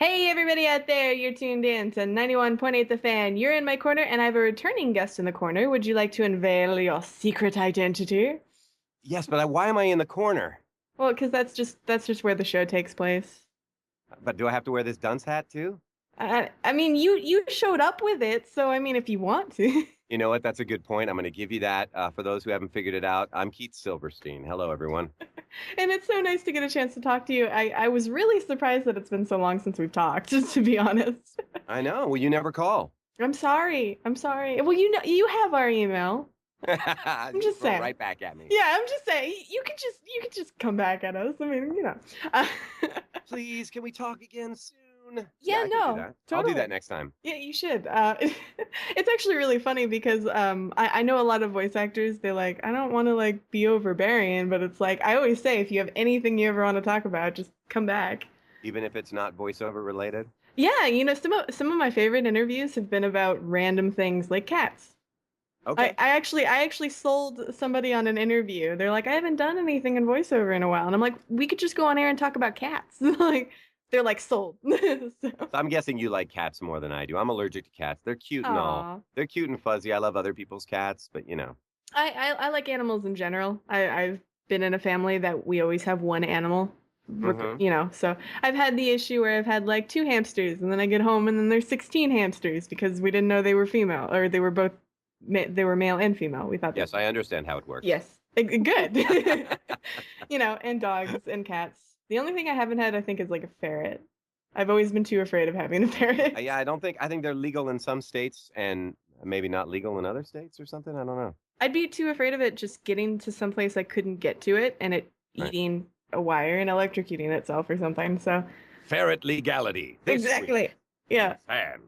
Hey, everybody out there, you're tuned in to 91.8 The Fan. You're in my corner, and I have a returning guest in the corner. Would you like to unveil your secret identity? Yes, but why am I in the corner? Well, because that's just where the show takes place. But do I have to wear this dunce hat too? I mean, you showed up with it, so I mean, if you want to. You know what? That's a good point. I'm going to give you that. For those who haven't figured it out, I'm Keith Silverstein. Hello, everyone. And it's so nice to get a chance to talk to you. I was really surprised that it's been so long since we've talked, to be honest. I know. Well, you never call. I'm sorry. I'm sorry. Well, you have our email. I'm Just just throw it saying. right back at me. Yeah, I'm just saying you could just come back at us. I mean, you know. Please, can we talk again soon? Yeah, Yeah, I can do no, that. I'll do that totally. next time. Yeah, you should. It's actually really funny because I know a lot of voice actors. They're like, I don't want to like be overbearing, but it's like I always say, if you have anything you ever want to talk about, just come back. Even if it's not voiceover related. Yeah, some of my favorite interviews have been about random things like cats. I, Okay. I actually I actually sold somebody on an interview. They're like, I haven't done anything in voiceover in a while, and I'm like, we could just go on air and talk about cats. Like, they're like sold. So, So I'm guessing you like cats more than I do. I'm allergic to cats. They're cute and all. aw. They're cute and fuzzy. I love other people's cats, but you know. I like animals in general. I've been in a family that we always have one animal, Hmm. so I've had the issue where I've had like two hamsters, and then I get home and then there's 16 hamsters because we didn't know they were female, or they were both they were male and female. We thought they Yes, I understand how it works. Yes. Good. And dogs and cats. The only thing I haven't had, I think, is like a ferret. I've always been too afraid of having a ferret. Yeah, I don't think I think they're legal in some states and maybe not legal in other states or something. I don't know. I'd be too afraid of it just getting to some place I couldn't get to it and it Right. eating a wire and electrocuting itself or something. So, Ferret legality this week. exactly. Yeah. Fan.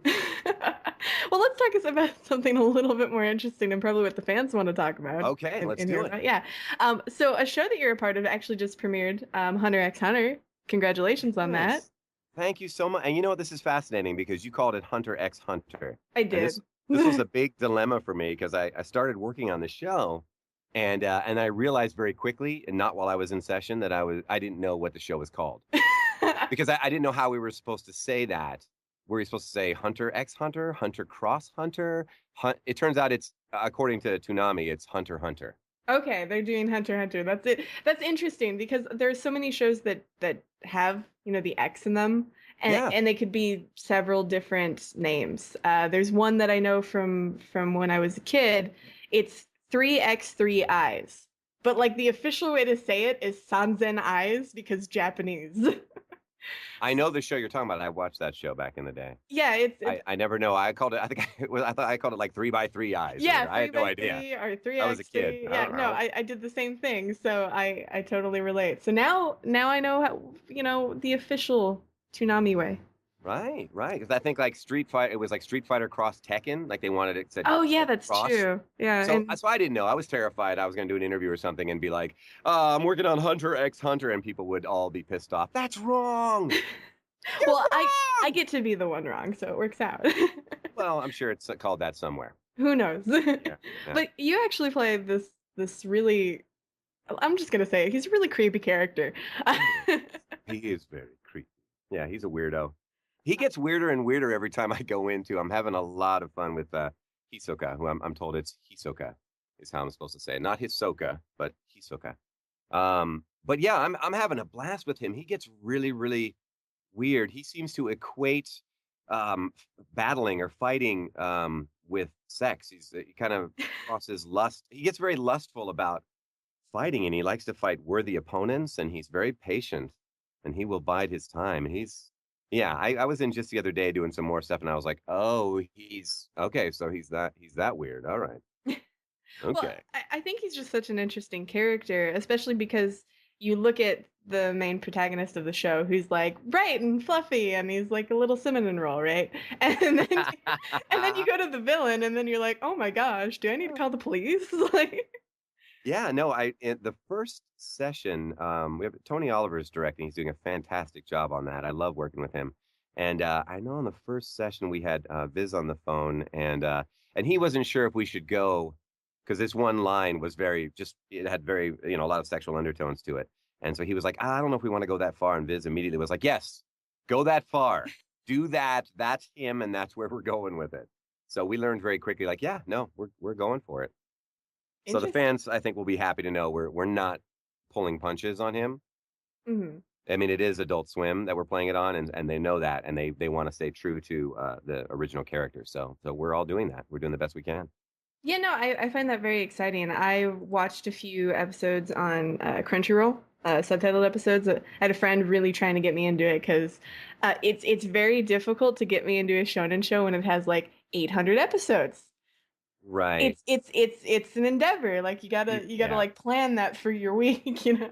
Well, let's talk about something a little bit more interesting and probably what the fans want to talk about Okay, let's and do hear it. about. Yeah. So a show that you're a part of actually just premiered, Hunter x Hunter. Congratulations on that. Yes. Thank you so much. And you know what? This is fascinating because you called it Hunter x Hunter. I And this did. this was a big dilemma for me because I started working on the show and I realized very quickly, and not while I was in session, that I didn't know what the show was called. Because I didn't know how we were supposed to say that. Were we supposed to say Hunter x Hunter, Hunter cross Hunter? It turns out it's, according to Toonami, it's Hunter Hunter. Okay, they're doing Hunter x Hunter. That's it. That's interesting because there's so many shows that have, the X in them, and Yeah, and they could be several different names. There's one that I know from when I was a kid. It's 3X 3 eyes. But like the official way to say it is Sanzen eyes because Japanese. I know the show you're talking about. I watched that show back in the day. Yeah, it's I never know. I called it. I think I thought I called it like 3x3 eyes or yeah, whatever. I three had no by idea. three or I was a kid. 3x3. I Yeah, don't no, know. I did the same thing. So I totally relate. So now I know how, the official Toonami way. Right, right. Because I think like Street Fighter, it was like Street Fighter cross Tekken. Like they wanted it Oh yeah, said that's cross. true. Yeah, So and that's why I didn't know. I was terrified. I was going to do an interview or something and be like, I'm working on Hunter x Hunter, and people would all be pissed off. That's wrong. You're well, I wrong. get to be the one wrong, so it works out. Well, I'm sure it's called that somewhere. Who knows? Yeah, yeah. But you actually play this really, I'm just gonna say he's a really creepy character. He is very creepy. Yeah, he's a weirdo. He gets weirder and weirder every time I go into. I'm having a lot of fun with Hisoka, who I'm told it's Hisoka is how I'm supposed to say it. Not Hisoka, but Hisoka. But yeah, I'm having a blast with him. He gets really, really weird. He seems to equate battling or fighting with sex. He kind of crosses lust. He gets very lustful about fighting, and he likes to fight worthy opponents, and he's very patient, and he will bide his time. And yeah. I was in just the other day doing some more stuff, and I was like, oh, he's okay. So he's that weird. All right, Well, okay. I think he's just such an interesting character, especially because you look at the main protagonist of the show, who's like bright and fluffy, and he's like a little cinnamon roll, right? And then you go to the villain, and then you're like, oh my gosh, do I need to call the police? Like, Yeah, no, in the first session, we have Tony Oliver's directing. He's doing a fantastic job on that. I love working with him. And I know in the first session we had Viz on the phone, and he wasn't sure if we should go because this one line was very just it had very a lot of sexual undertones to it. And so he was like, I don't know if we want to go that far. And Viz immediately was like, yes, Go that far. Do that. That's him, and that's where we're going with it. So we learned very quickly, like, yeah, no, we're going for it. So the Interesting. fans, I think, will be happy to know we're not pulling punches on him. Hmm. I mean, it is Adult Swim that we're playing it on, and they know that, and they want to stay true to the original character. So we're all doing that. We're doing the best we can. Yeah, no, I find that very exciting. I watched a few episodes on Crunchyroll, subtitled episodes. I had a friend really trying to get me into it because it's very difficult to get me into a shonen show when it has like 800 episodes. Right. It's an endeavor. Like you gotta Yeah. like plan that for your week, you know.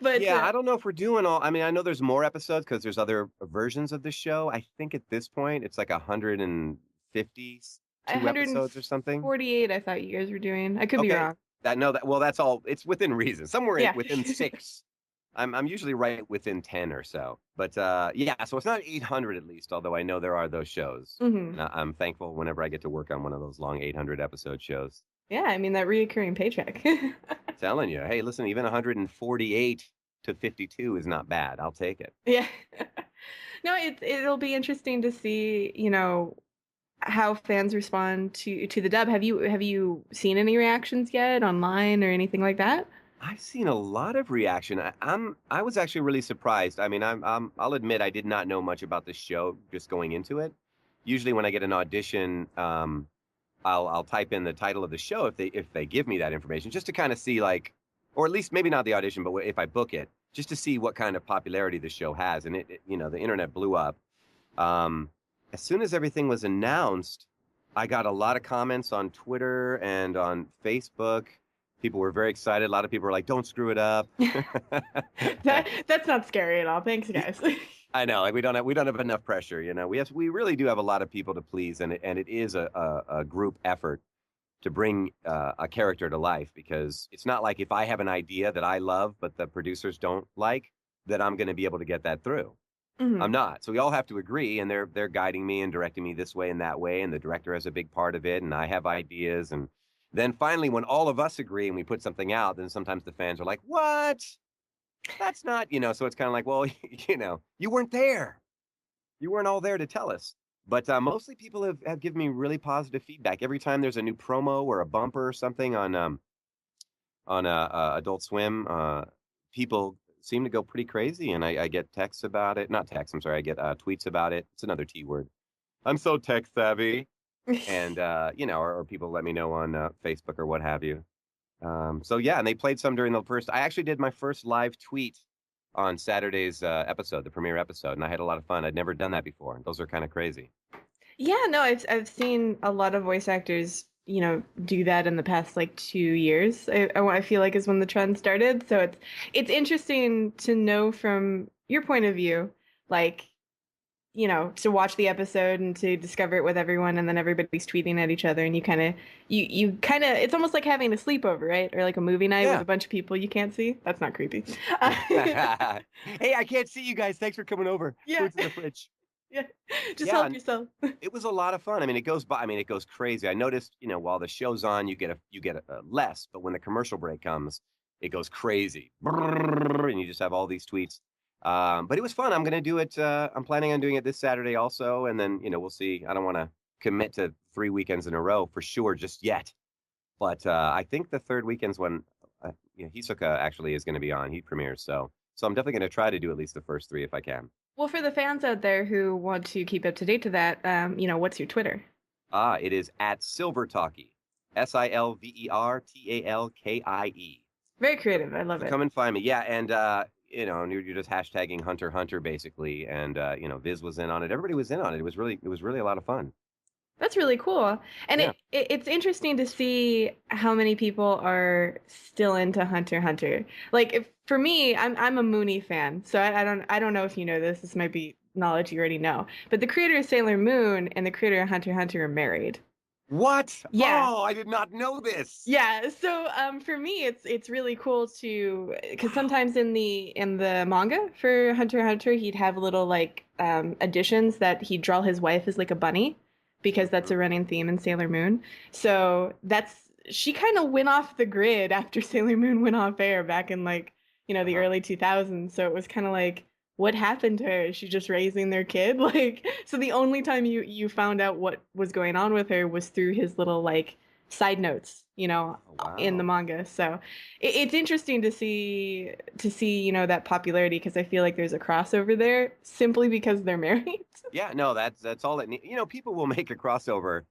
But Yeah, I don't know if we're doing all. I mean, I know there's more episodes because there's other versions of the show. I think at this point it's like 152 episodes or something. 148, I thought you guys were doing. I could be Okay. wrong. That no, that well, that's all. It's within reason. Somewhere Yeah. within six. I'm usually right within 10 or so. But yeah, so it's not 800 at least, although I know there are those shows. Hmm. And I'm thankful whenever I get to work on one of those long 800 episode shows. Yeah, I mean that reoccurring paycheck. Telling you, hey, listen, even 148 to 52 is not bad. I'll take it. Yeah. No, it'll be interesting to see, how fans respond to the dub. Have you seen any reactions yet online or anything like that? I've seen a lot of reaction. I was actually really surprised. I mean, I'll admit I did not know much about this show just going into it. Usually when I get an audition, I'll type in the title of the show if they give me that information just to kind of see like, or at least maybe not the audition, but if I book it, just to see what kind of popularity the show has. And the internet blew up. Um, as soon as everything was announced, I got a lot of comments on Twitter and on Facebook. People were very excited. A lot of people were like, "Don't screw it up." That's not scary at all. Thanks, guys. I know, like we don't have enough pressure. We really do have a lot of people to please, and it is a group effort to bring a character to life because it's not like if I have an idea that I love but the producers don't like that I'm going to be able to get that through. I'm Hmm. not. So we all have to agree, and they're guiding me and directing me this way and that way, and the director has a big part of it, and I have ideas, and then finally, when all of us agree and we put something out, then sometimes the fans are like, "What? That's not." So it's kind of like, well, you weren't there. You weren't all there to tell us. But mostly people have given me really positive feedback every time there's a new promo or a bumper or something on Adult Swim. People seem to go pretty crazy, and I get texts about it. Not texts. I'm sorry. I get tweets about it. It's another T word. I'm so tech savvy, and or people let me know on Facebook or what have you. So yeah, and they played some during the first. I actually did my first live tweet on Saturday's episode, the premiere episode, and I had a lot of fun. I'd never done that before. Those are kind of crazy. Yeah, no, I've seen a lot of voice actors, do that in the past like 2 years. I feel like is when the trend started. So it's interesting to know from your point of view, like, to watch the episode and to discover it with everyone, and then everybody's tweeting at each other, and you kind of it's almost like having a sleepover, right? Or like a movie night with Yeah. a bunch of people you can't see. That's not creepy. Hey, I can't see you guys. Thanks for coming over. Yeah, Food's in the fridge. yeah. Just Yeah, help and yourself. it was a lot of fun. I mean, it goes by. I mean, it goes crazy. I noticed, while the show's on, you get a less, but when the commercial break comes, it goes crazy, and you just have all these tweets. But it was fun. I'm gonna do it. I'm planning on doing it this Saturday also, and then we'll see. I don't want to commit to 3 weekends in a row for sure just yet. But I think the third weekend's when Hisoka actually is going to be on. He premieres, so I'm definitely going to try to do at least the first three if I can. Well, for the fans out there who want to keep up to date to that, what's your Twitter? It is at Silvertalkie, Silvertalkie. Very So, creative. I love so it. come and find me. Yeah, and and you're just hashtagging Hunter Hunter basically, and Viz was in on it. Everybody was in on it. It was really a lot of fun. That's really cool. And Yeah. it's interesting to see how many people are still into Hunter x Hunter. Like for me, I'm a Mooney fan. So I don't know if you know this. This might be knowledge you already know. But the creator of Sailor Moon and the creator of Hunter x Hunter are married. What? Yeah. Oh, I did not know this. Yeah, so for me it's really cool to because Wow. sometimes in the manga for Hunter x Hunter he'd have little like additions that he'd draw his wife as like a bunny because that's Mhm. a running theme in Sailor Moon. So that's she kind of went off the grid after Sailor Moon went off air back in like the Uh-huh. early 2000s. So it was kind of like what happened to her? Is she just raising their kid? Like, so the only time you found out what was going on with her was through his little like side notes, Oh, in the wow. manga. So it's interesting to see, that popularity because I feel like there's a crossover there simply because they're married. Yeah, no, that's all it needs. People will make a crossover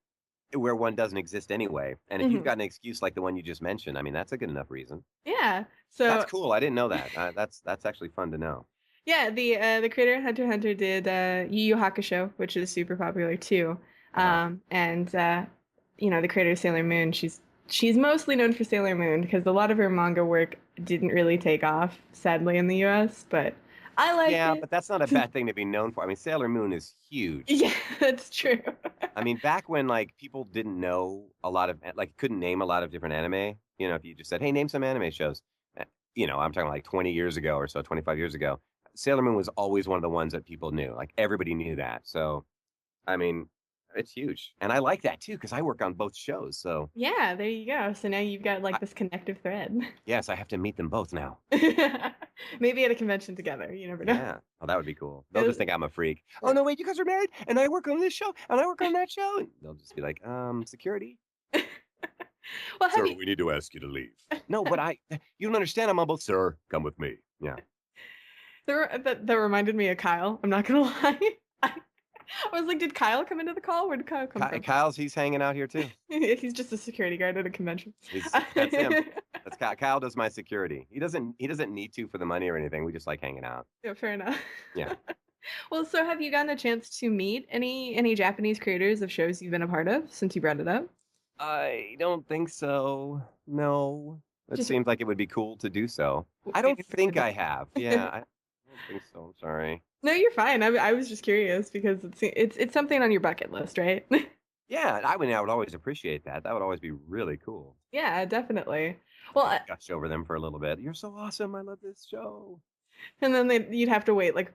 where one doesn't exist anyway. And if you've Hmm. got an excuse like the one you just mentioned, I mean, that's a good enough reason. Yeah. That's So cool. I didn't know that. That's actually fun to know. yeah, the creator of Hunter x Hunter did Yu Yu Hakusho, which is super popular too. Uh-huh. And the creator of Sailor Moon, she's mostly known for Sailor Moon because a lot of her manga work didn't really take off, sadly, in the US, but I liked Yeah, it. but that's not a bad thing to be known for. I mean, Sailor Moon is huge. Yeah, that's true. I mean, back when like people didn't know a lot of like couldn't name a lot of different anime, if you just said, "Hey, name some anime shows." I'm talking like 20 years ago or so, 25 years ago. Sailor Moon was always one of the ones that people knew. Like everybody knew that. So, I mean, it's huge. And I like that too because I work on both shows. So, Yeah, there you go. So now you've got I, like this connective thread. yes, I have to meet them both now. Maybe at a convention together. You never know. Yeah. Oh, that would be cool. They'll just It think I'm a freak. Oh no, wait, you guys are married, and I work on this show, and I work on that show. And they'll just be like, security. well, have Sir, you? we need to ask you to leave. No, but you don't understand. I'm on both. Sir, come with me. Yeah. That reminded me of Kyle. I'm not gonna lie. I was like, did Kyle come into the call? Where did Kyle come from? He's hanging out here too. He's just a security guard at a convention. That's him. That's Kyle. Kyle does my security. He doesn't need to for the money or anything. We just like hanging out. Yeah, fair enough. Yeah. Well, so have you gotten a chance to meet any Japanese creators of shows you've been a part of since you brought it up? I don't think so. No. It Just seems like it would be cool to do so. I don't waiting for think it I have. Yeah, I don't think so. I'm sorry. No, you're fine. I was just curious because it's something on your bucket list, right? Yeah, I would always appreciate that. That would always be really cool. Yeah, definitely. I Well, could gush over them for a little bit. You're so awesome. I love this show. and then you'd have to wait like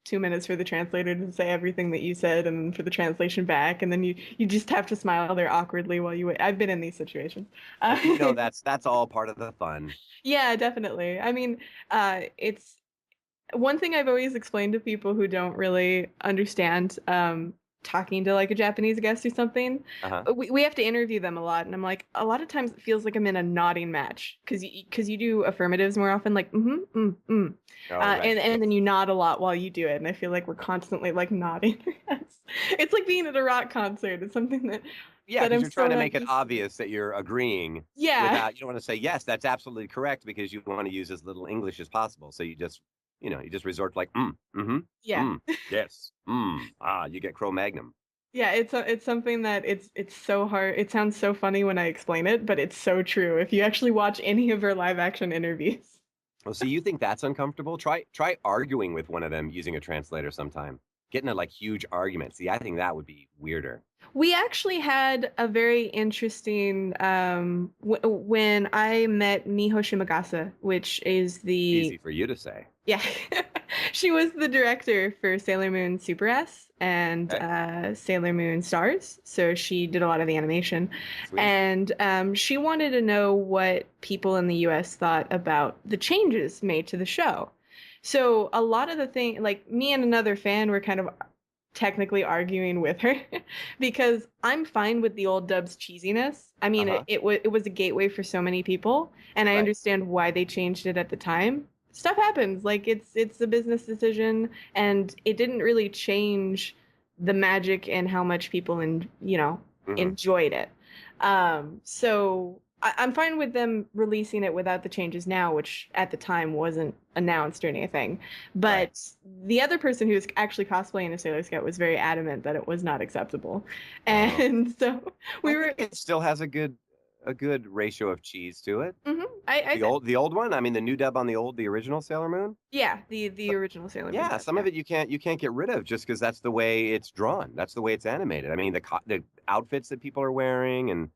2 minutes for the translator to say everything that you said, and for the translation back, and then you just have to smile there awkwardly while you wait. I've been in these situations. Well, that's all part of the fun. Yeah, definitely. I mean, it's one thing I've always explained to people who don't really understand talking to like a Japanese guest or something. Uh-huh. We have to interview them a lot, and I'm like, a lot of times it feels like I'm in a nodding match because you do affirmatives more often, like Oh, right. and then you nod a lot while you do it, and I feel like we're constantly like nodding. It's like being at a rock concert. It's something Yeah, that because I'm you're so trying to not make it used to. obvious that you're agreeing Yeah, you don't want to say, yes, that's absolutely correct because you want to use as little English as possible. So you just resort to like, mm-hmm, yeah. yes, you get Cro-Magnon. Yeah, it's something that it's so hard. It sounds so funny when I explain it, but it's so true. If you actually watch any of her live action interviews. Well, see, you think that's uncomfortable? Try arguing with one of them using a translator sometime. Getting a like huge argument. See, I think that would be weirder. We actually had a very interesting when I met Miho Shimagasa, which is the Easy for you to say. yeah. She was the director for Sailor Moon Super S and Okay, Sailor Moon Stars. So she did a lot of the animation. sweet. And she wanted to know what people in the US thought about the changes made to the show. So a lot of the thing, like me and another fan were kind of technically arguing with her because I'm fine with the old dub's cheesiness. I mean, Uh-huh. it was a gateway for so many people, and I Right. understand why they changed it at the time. Stuff happens, like it's a business decision, and it didn't really change the magic and how much people Hmm. enjoyed it. So I'm fine with them releasing it without the changes now, which at the time wasn't announced or anything. Right. But the other person who was actually cosplaying a Sailor Scout was very adamant that it was not acceptable. Oh. And so I we were, think it still has a good ratio of cheese to it. I The old one. I mean, the new dub on the original Sailor Moon. yeah, the So- original Sailor Moon Yeah, dub, some yeah. of it you can't get rid of just because that's the way it's drawn. That's the way it's animated. I mean, the outfits that people are wearing and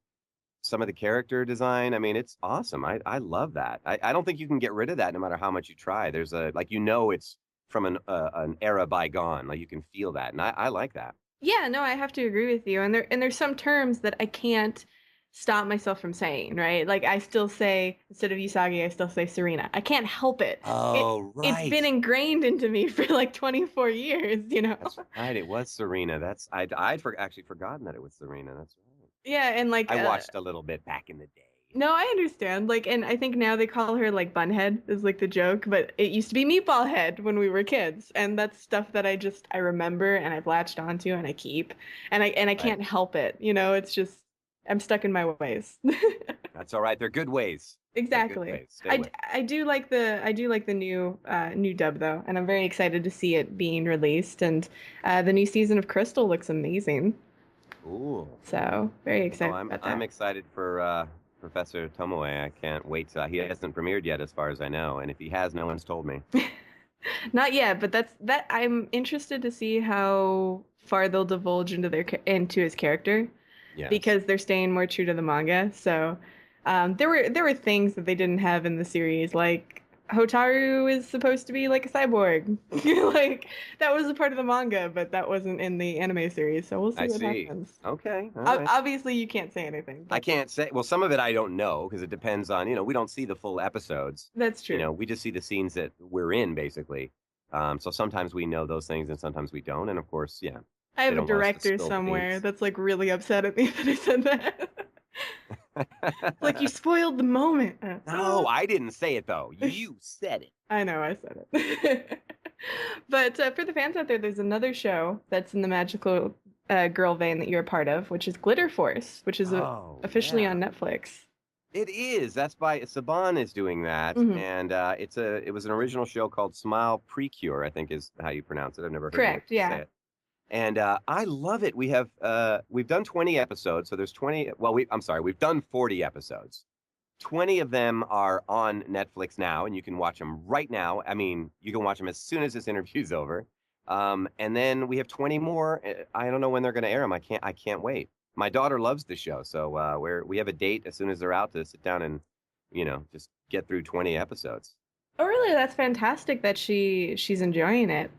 some of the character design. I mean, it's awesome. I love that. I don't think you can get rid of that no matter how much you try. There's a like it's from an era bygone. Like you can feel that, and I like that. Yeah, no, I have to agree with you. And there's some terms that I can't stop myself from saying, right? Like I still say instead of Usagi, I still say Serena. I can't help it. Oh, It's been right. ingrained into me for like 24 years, you know. That's right. It was Serena. Actually forgotten that it was Serena. That's right. Yeah, and like I watched a little bit back in the day. no, I understand. Like, and I think now they call her like Bunhead is like the joke, but it used to be Meatball Head when we were kids, and that's stuff that I remember and I've latched onto and I keep, and I Right. can't help it. You know, it's just I'm stuck in my ways. That's all right. They're good ways. They're good Exactly. ways. Stay with. I do like the new dub though, and I'm very excited to see it being released. And the new season of Crystal looks amazing, Ooh. so very Oh, excited about I'm that. excited for Professor Tomoe. I can't wait. He hasn't premiered yet, as far as I know, and if he has, no one's told me. Not yet, but that I'm interested to see how far they'll divulge into into his character Yes, because they're staying more true to the manga. So there were things that they didn't have in the series, like Hotaru is supposed to be like a cyborg, like that was a part of the manga, but that wasn't in the anime series. So we'll I see what see. happens. Okay, all right. Obviously, you can't say anything, I but can't say. Well, some of it I don't know because it depends on, we don't see the full episodes. that's true. We just see the scenes that we're in, basically. So sometimes we know those things and sometimes we don't. And of course, yeah, I they have a don't want us to director spill the somewhere beans. that's like really upset at me that I said that. It's like you spoiled the moment. No, I didn't say it though. You said it. I know I said it. But for the fans out there, there's another show that's in the magical girl vein that you're a part of, which is Glitter Force, which is Oh, officially on yeah. Netflix. It is. That's by Saban is doing that, Hmm. and it was an original show called Smile Precure, I think is how you pronounce it. I've never heard anyone Correct. say Yeah. it. And I love it. We've done 20 episodes, so there's 20. Well, I'm sorry, we've done 40 episodes. 20 of them are on Netflix now, and you can watch them right now. I mean, you can watch them as soon as this interview's over. And then we have 20 more. I don't know when they're going to air them. I can't wait. My daughter loves the show, so we have a date as soon as they're out to sit down and just get through 20 episodes. Oh, really? That's fantastic that she's enjoying it.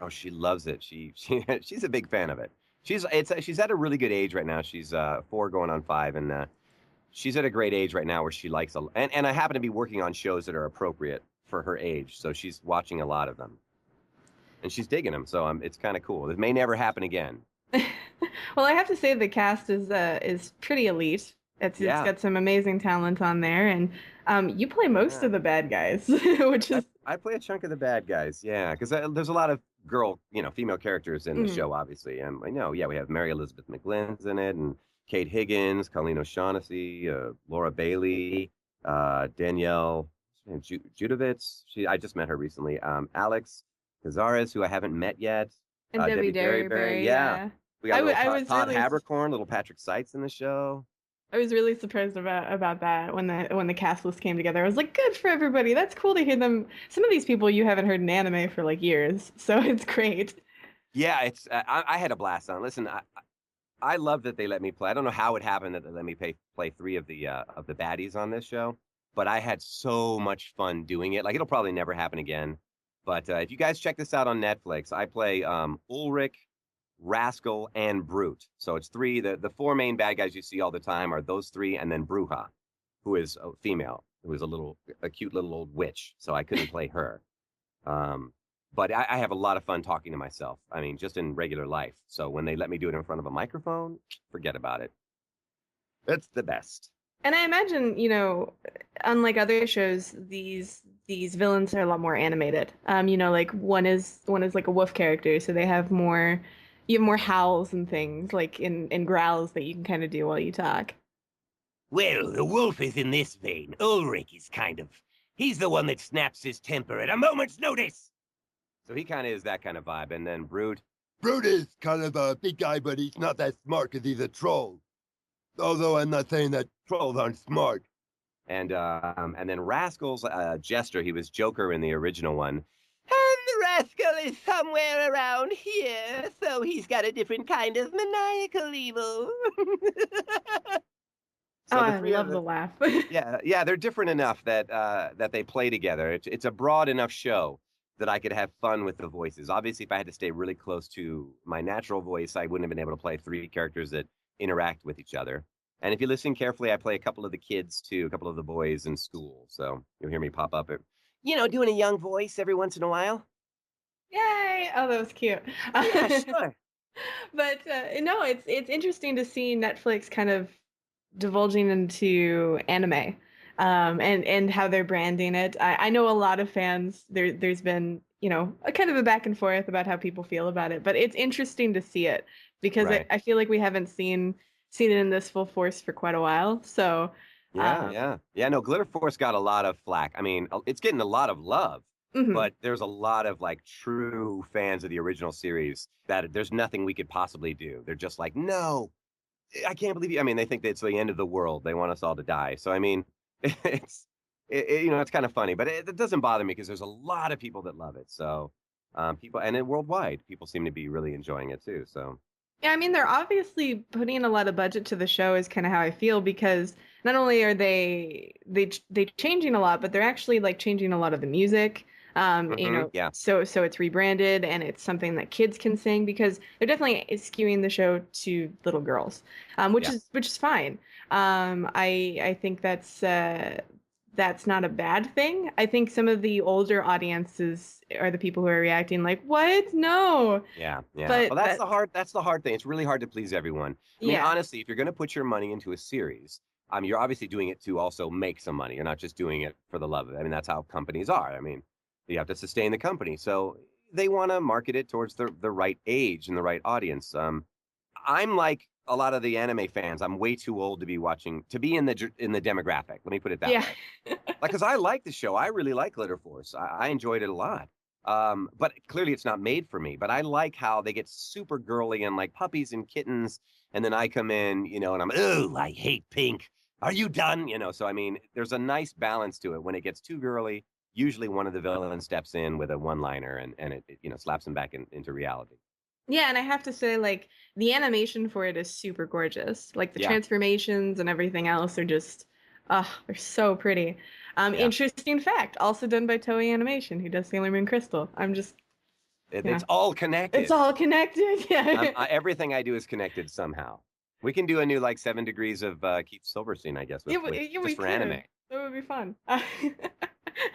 Oh, she loves it. She's a big fan of it. She's at a really good age right now. She's 4 going on 5, and she's at a great age right now where she likes and I happen to be working on shows that are appropriate for her age, so she's watching a lot of them, and she's digging them. So it's kind of cool. It may never happen again. Well, I have to say the cast is pretty elite. It's Yeah, got some amazing talent on there, and you play most yeah. of the bad guys, which I is I play a chunk of the bad guys. Yeah, because there's a lot of female characters in the mm, show, obviously, and I know. Yeah, we have Mary Elizabeth McGlynn's in it, and Kate Higgins, Colleen O'Shaughnessy, Laura Bailey, Danielle Judovitz. I just met her recently. Alex Cazares, who I haven't met yet. and Debbie Debbie Derryberry. Derryberry. Yeah, Yeah, we got little I was Todd really Habercorn, little Patrick Seitz in the show. I was really surprised about that when the cast list came together. I was like, good for everybody. That's cool to hear them. Some of these people you haven't heard in anime for like years, so it's great. Yeah, I had a blast on. Listen, I love that they let me play. I don't know how it happened that they let me play 3 of the baddies on this show, but I had so much fun doing it. Like it'll probably never happen again. But if you guys check this out on Netflix, I play Ulrich, Rascal, and Brute. So it's 3. The 4 main bad guys you see all the time are those 3, and then Bruja, who is a female, who is a cute little old witch. So I couldn't play her. Um, but I have a lot of fun talking to myself. I mean, just in regular life. So when they let me do it in front of a microphone, forget about it. It's the best. And I imagine, unlike other shows, these villains are a lot more animated. Like one is like a wolf character, so they have more you have more howls and things like in growls that you can kind of do while you talk. Well, the wolf is in this vein. Ulrich is he's the one that snaps his temper at a moment's notice. So he kind of is that kind of vibe. And then Brute. Brute is kind of a big guy, but he's not that smart because he's a troll. Although I'm not saying that trolls aren't smart. And then Rascal's Jester. He was Joker in the original one. And the Rascal is somewhere around here, so he's got a different kind of maniacal evil. Oh, So the I 3 of love the them, laugh. yeah, they're different enough that they play together. It's a broad enough show that I could have fun with the voices. Obviously, if I had to stay really close to my natural voice, I wouldn't have been able to play 3 characters that interact with each other. And if you listen carefully, I play a couple of the kids too, a couple of the boys in school. So you'll hear me pop up, doing a young voice every once in a while. Yay! Oh, that was cute. Yeah, sure. But no, it's interesting to see Netflix kind of divulging into anime, and how they're branding it. I know a lot of fans. There's been a kind of a back and forth about how people feel about it, but it's interesting to see it because I, Right. I feel like we haven't seen it in this full force for quite a while. So, Yeah, um, yeah. Yeah, no, Glitter Force got a lot of flack. I mean, it's getting a lot of love, mhm. but there's a lot of like true fans of the original series that there's nothing we could possibly do. They're just like, no, I can't believe you. I mean, they think that it's the end of the world. They want us all to die. So, I mean, it's, it's kind of funny, but it doesn't bother me because there's a lot of people that love it. So, people, and then worldwide, people seem to be really enjoying it too. So, Yeah, I mean, they're obviously putting a lot of budget to the show is kind of how I feel because not only are they changing a lot, but they're actually like changing a lot of the music. yeah, So it's rebranded and it's something that kids can sing because they're definitely skewing the show to little girls, which yeah. is fine. I think that's not a bad thing. I think some of the older audiences are the people who are reacting like, "What? No." Yeah, yeah. Well, But that's the hard thing. It's really hard to please everyone. I mean, yeah. honestly, if you're going to put your money into a series, you're obviously doing it to also make some money. You're not just doing it for the love of it. I mean, that's how companies are. I mean, you have to sustain the company, so they want to market it towards the right age and the right audience. I'm like a lot of the anime fans. I'm way too old to be watching to be in the demographic. Let me put it that Yeah. way. Like, cause I like the show. I really like Glitter Force. I enjoyed it a lot. But clearly it's not made for me. But I like how they get super girly and like puppies and kittens, and then I come in, and I'm, oh, I hate pink. Are you done? So I mean, there's a nice balance to it. When it gets too girly, usually one of the villains steps in with a one-liner and it slaps them back into reality. Yeah, and I have to say, like, the animation for it is super gorgeous. Like the Yeah, transformations and everything else are just, they're so pretty. yeah. Interesting fact, also done by Toei Animation, who does Sailor Moon Crystal. I'm just, It's yeah, all it's connected. all connected. Yeah. Everything I do is connected somehow. We can do a new like 7 degrees of Keith Silverstein, I guess, with Yeah, we just for anime. could. That would be fun. How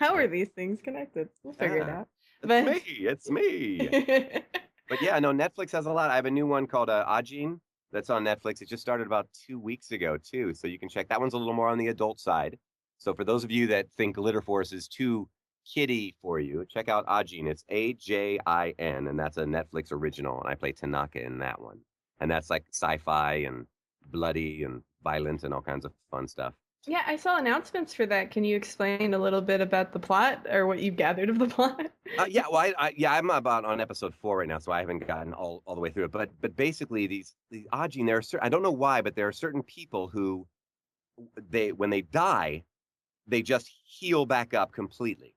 Yeah, are these things connected? We'll figure it yeah. out. It's But me. It's me. But yeah, no, Netflix has a lot. I have a new one called Ajin that's on Netflix. It just started about 2 weeks ago too, so you can check. That one's a little more on the adult side. So for those of you that think Glitter Force is too kiddie for you, check out Ajin. It's Ajin, and that's a Netflix original. And I play Tanaka in that one, and that's like sci-fi and bloody and violent and all kinds of fun stuff. yeah, I saw announcements for that. Can you explain a little bit about the plot or what you've gathered of the plot? Yeah, well, yeah, I'm about on episode 4 right now, so I haven't gotten all the way through it. But basically, the Ajin, there are I don't know why, but there are certain people who they when they die, they just heal back up completely,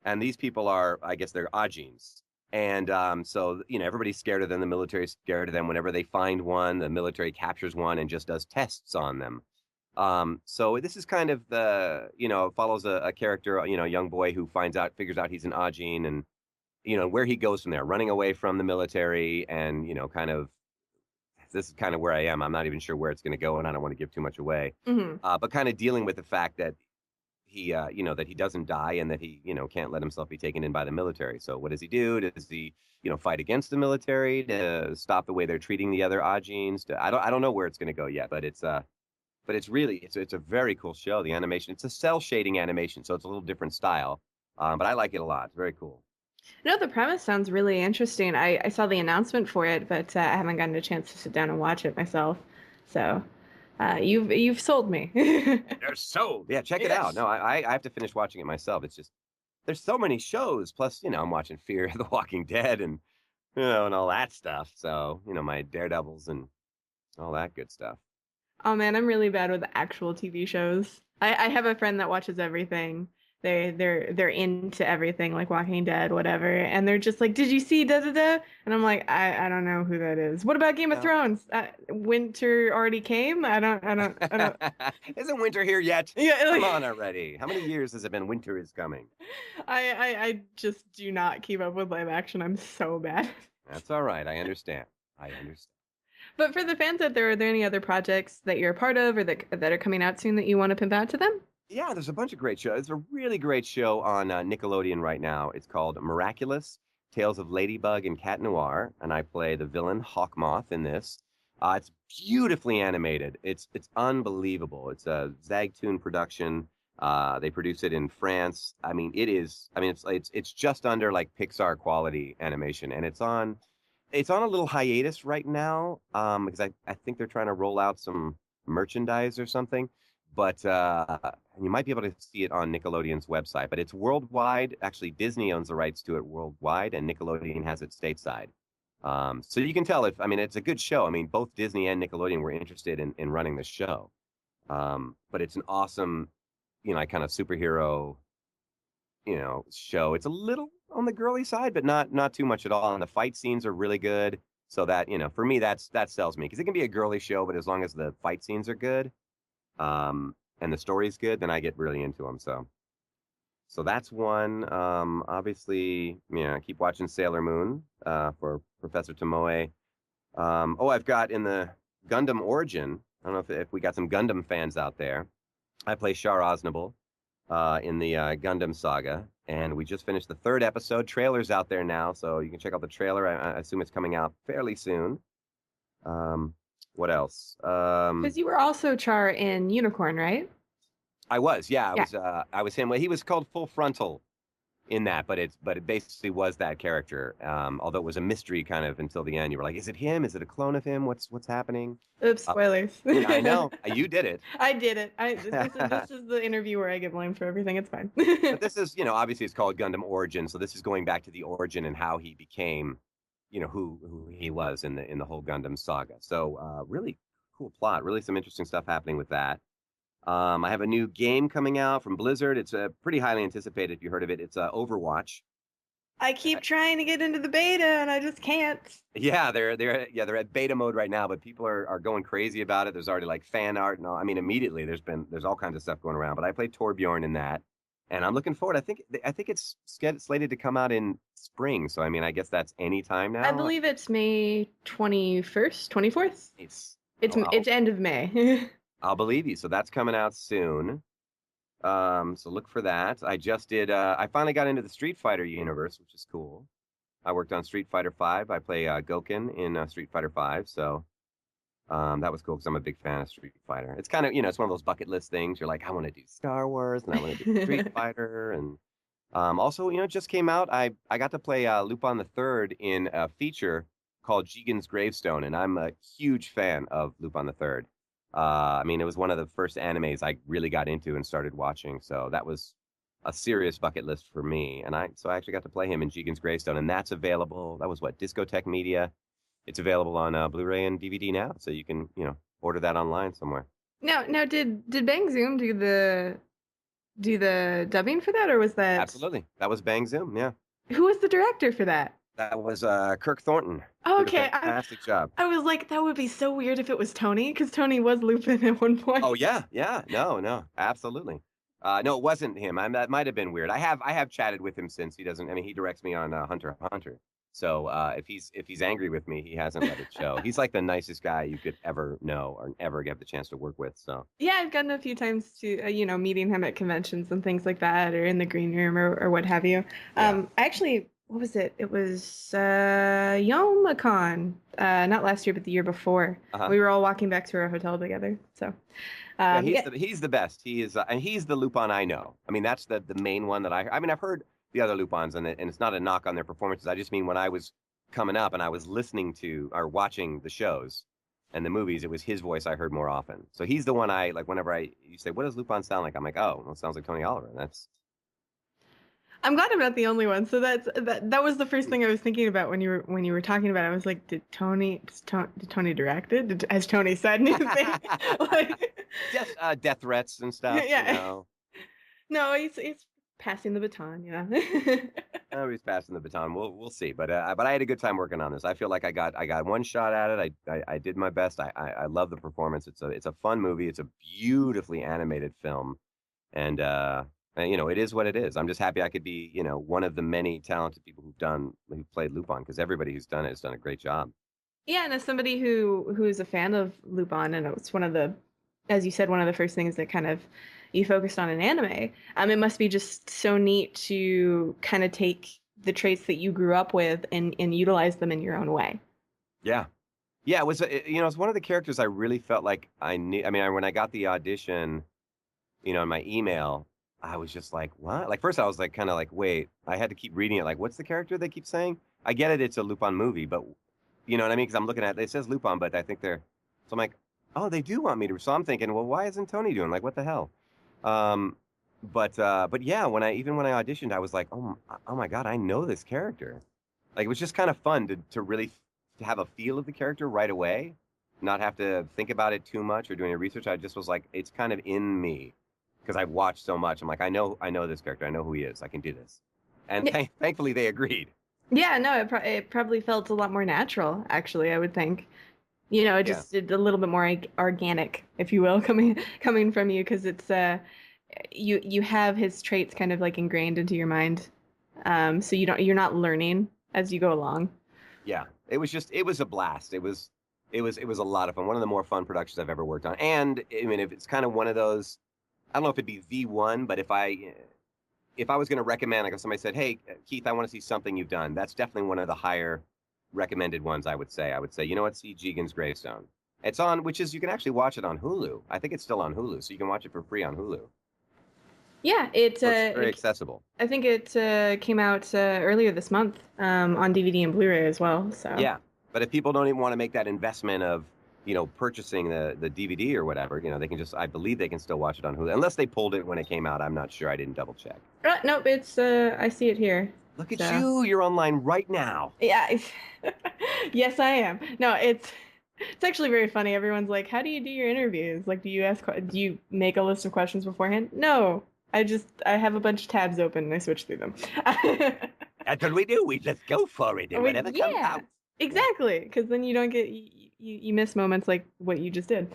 and these people are, I guess, they're Ajins, and so everybody's scared of them. The military's scared of them. Whenever they find one, the military captures one and just does tests on them. So this is kind of follows a character, a young boy who figures out he's an Ajin, and where he goes from there, running away from the military, and kind of this is kind of where I am. I'm not even sure where it's going to go, and I don't want to give too much away. Hmm. But kind of dealing with the fact that that he doesn't die, and that he, can't let himself be taken in by the military. So what does he do? Does he, fight against the military to stop the way they're treating the other Ajins? I don't know where it's going to go yet, but it's really it's a very cool show. The animation, it's a cell shading animation, so it's a little different style. But I like it a lot. It's very cool. No, the premise sounds really interesting. I saw the announcement for it, but I haven't gotten a chance to sit down and watch it myself. So you've sold me. They're so yeah, check it out. Yes. No, I have to finish watching it myself. It's just there's so many shows. Plus, I'm watching Fear of the Walking Dead and and all that stuff. So my Daredevils and all that good stuff. Oh man, I'm really bad with actual TV shows. I have a friend that watches everything. They're into everything, like Walking Dead, whatever. And they're just like, "Did you see da da da?" And I'm like, I don't know who that is. What about Game of No. Thrones? Winter already came. I don't. Isn't winter here yet? Yeah, Come like, on already. How many years has it been? Winter is coming. I just do not keep up with live action. I'm so bad. That's all right. I understand. I understand. But for the fans out there, are there any other projects that you're a part of or that are coming out soon that you want to pimp out to them? Yeah, there's a bunch of great shows. It's a really great show on Nickelodeon right now. It's called Miraculous Tales of Ladybug and Cat Noir, and I play the villain Hawkmoth in this. It's beautifully animated. It's unbelievable. It's a Zagtoon production. They produce it in France. I mean, it is. I mean, it's just under like Pixar quality animation, and it's on a little hiatus right now because I think they're trying to roll out some merchandise or something. But you might be able to see it on Nickelodeon's website. But it's worldwide. Actually, Disney owns the rights to it worldwide, and Nickelodeon has it stateside. So you can tell if I mean it's a good show. I mean, both Disney and Nickelodeon were interested in running the show. But it's an awesome, like kind of superhero, show. It's a little on the girly side, but not too much at all. And the fight scenes are really good. So that, for me, that sells me because it can be a girly show, but as long as the fight scenes are good, and the story's good, then I get really into them. So that's one. Obviously, I keep watching Sailor Moon for Professor Tomoe. I've got in the Gundam Origin. I don't know if we got some Gundam fans out there. I play Char Aznable in the Gundam saga, and we just finished the third episode. Trailer's out there now, so you can check out the trailer. I assume it's coming out fairly soon. What else? Because you were also Char in Unicorn, right? I was, yeah, Yeah. I was him. Well, he was called Full Frontal in that, but it basically was that character. Although it was a mystery kind of until the end. You were like, is it him? Is it a clone of him? What's happening? Oops, Uh, spoilers. yeah, I know you did it. I did it. This is the interview where I get blamed for everything. It's fine. But this is, obviously it's called Gundam Origin, so this is going back to the origin and how he became, who he was in the whole Gundam saga. So really cool plot, really some interesting stuff happening with that. I have a new game coming out from Blizzard. It's pretty highly anticipated. If you heard of it, it's Overwatch. I keep trying to get into the beta and I just can't. Yeah, they're at beta mode right now, but people are going crazy about it. There's already like fan art and all. I mean, immediately there's all kinds of stuff going around. But I played Torbjorn in that, and I'm looking forward. I think it's slated to come out in spring. So I mean, I guess that's any time I now. believe it's May 21st, 24th. It's It's I'll, it's end of May. I'll believe you. So that's coming out soon. So look for that. I finally got into the Street Fighter universe, which is cool. I worked on Street Fighter V. I play Goken in Street Fighter V. So that was cool because I'm a big fan of Street Fighter. It's kind of, it's one of those bucket list things. You're like, I want to do Star Wars and I want to do Street Fighter. And also, it just came out. I got to play Lupin the Third in a feature called Jigen's Gravestone. And I'm a huge fan of Lupin the Third. I mean, it was one of the first animes I really got into and started watching. So that was a serious bucket list for me. And I actually got to play him in Jigen's Gravestone, and that's available. That was what, Discotech Media. It's available on Blu-ray and DVD now, so you can, order that online somewhere. Now, did Bang Zoom do the dubbing for that, or was that Absolutely, that was Bang Zoom. Yeah, who was the director for that? that was Kirk Thornton. Oh, Did a okay, fantastic job. I was like, that would be so weird if it was Tony, because Tony was Lupin at one point. Oh yeah, no, absolutely. No, it wasn't him. That might have been weird. I have chatted with him since. He doesn't. I mean, he directs me on Hunter x Hunter. So if he's angry with me, he hasn't let it show. He's like the nicest guy you could ever know or ever get the chance to work with. So Yeah, I've gotten a few times to meeting him at conventions and things like that, or in the green room or what have you. yeah, I actually, what was it? It was YomaCon, not last year, but the year before. uh-huh. We were all walking back to our hotel together. So, Yeah, he's yeah. he's the best. He is, and he's the Lupin I know. I mean, that's the main one that I mean, I've heard the other Lupins, and it's not a knock on their performances. I just mean when I was coming up and I was listening to or watching the shows and the movies, it was his voice I heard more often. So he's the one I like. Whenever you say, "What does Lupin sound like?" I'm like, "Oh, well, it sounds like Tony Oliver." I'm glad I'm not the only one. So that was the first thing I was thinking about when you were talking about it. I was like, did Tony direct it? Has Tony said anything? Like, Just death threats and stuff. yeah. No, he's passing the baton, He's passing the baton. We'll see. But I had a good time working on this. I feel like I got one shot at it. I did my best. I love the performance. It's a fun movie. It's a beautifully animated film, and it is what it is. I'm just happy I could be one of the many talented people who've played Lupin, because everybody who's done it has done a great job. Yeah, and as somebody who is a fan of Lupin, and it's one of the, as you said, one of the first things that kind of you focused on in anime. It must be just so neat to kind of take the traits that you grew up with and utilize them in your own way. Yeah. Yeah, it was, it's one of the characters I really felt like I knew. I mean, when I got the audition, in my email, I was just like, what? Like, first I was like, kind of like, wait, I had to keep reading it. Like, what's the character they keep saying? I get it. It's a Lupin movie, but you know what I mean? Because I'm looking at it says Lupin, but I think so I'm like, oh, they do want me to. So I'm thinking, well, why isn't Tony doing? Like, what the hell? Um, but yeah, when I auditioned, I was like, oh my God, I know this character. Like, it was just kind of fun to really to have a feel of the character right away, not have to think about it too much or doing any research. I just was like, it's kind of in me because I've watched so much. I'm like, I know this character. I know who he is. I can do this. And Yeah, thankfully, they agreed. yeah, no, it probably felt a lot more natural, actually, I would think. It Yeah. just did a little bit more organic, if you will, coming from you, because it's you have his traits kind of like ingrained into your mind, so you're not learning as you go along. Yeah, it was a blast. It was a lot of fun. One of the more fun productions I've ever worked on. And I mean, if it's kind of one of those, I don't know if it'd be the one, but if I was going to recommend, like if somebody said, "Hey, Keith, I want to see something you've done," that's definitely one of the higher recommended ones. I would say. You know what, see Jigen's Gravestone. It's on, which is you can actually watch it on Hulu. I think it's still on Hulu, so you can watch it for free on Hulu. Yeah, So it's very accessible. I think it came out earlier this month on DVD and Blu-ray as well. So Yeah, but if people don't even want to make that investment of, purchasing the DVD or whatever, they can just, I believe they can still watch it on Hulu, unless they pulled it when it came out. I'm not sure. I didn't double check. nope, it's I see it here. Look at So you. You're online right now. yeah, yes, I am. No, it's actually very funny. Everyone's like, "How do you do your interviews? Like, do you make a list of questions beforehand?" No, I have a bunch of tabs open and I switch through them. That's what we do. We just go for it and whatever comes Yeah, out. Yeah. exactly. Because then you don't get you miss moments like what you just did.